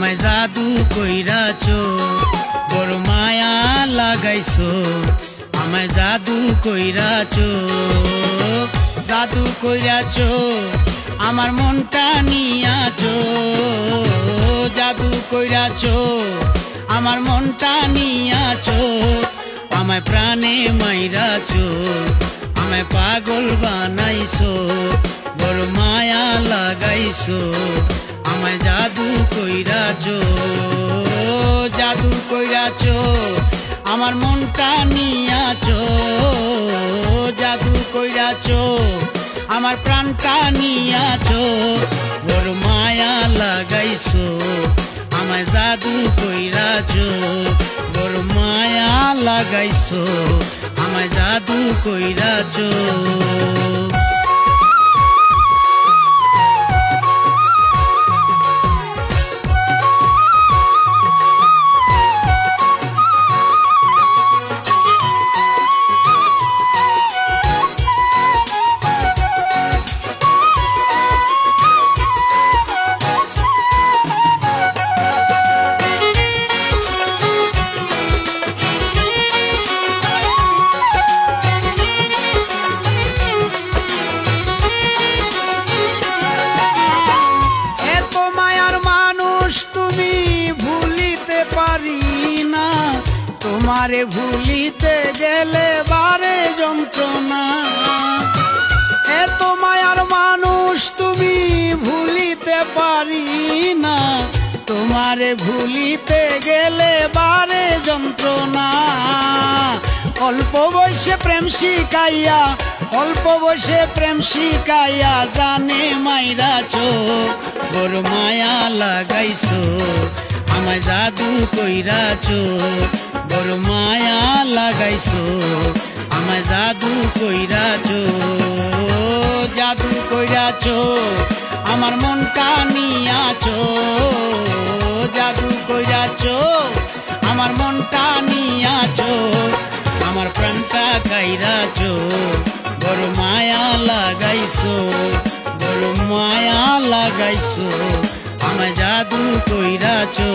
আমায় জাদু কইরাছো, বড় মায়া লাগাইছো, আমায় জাদু কইরাছো, জাদু কইরাছো, আমার মনটা নিয়াছো, জাদু কইরাছো, আমার মনটা নিয়াছো, আমায় প্রাণে মাইরাছো, আমায় পাগল বানাইছো, বড় মায়া লাগাইছো, আমায় জাদু কইরাছো, জাদু কইরাছো, আমার মনটা নিয়াছো, জাদু কইরাছো, আমার প্রাণটা নিয়াছো, বড় মায়া লাগাইছো, আমায় জাদু কইরাছো, বড় মায়া লাগাইছো, আমায় জাদু কইরাছো। তোমারে ভুলিতে গেলে বারে যন্ত্রণা, এত মায়ার মানুষ তুমি ভুলিতে পারি না, তোমারে ভুলিতে গেলে বারে যন্ত্রণা। অল্প বয়সে প্রেম শিখাইয়া, অল্প বয়সে প্রেম শিখাইয়া জানে মাইরাছো, বড় মায়া লাগাইছো, আমায় জাদু কইরাছো, বড় মায়া লাগাইছো, আমায় জাদু কইরাছো, জাদু কইরাছো, আমার মনটা নিয়াছো, জাদু কইরাছো, আমার মনটা নিয়াছো, আমার প্রাণটা কাইরাছো, বড় মায়া লাগাইছো, বড় মায়া লাগাইছো, আমায় জাদু কইরাছো।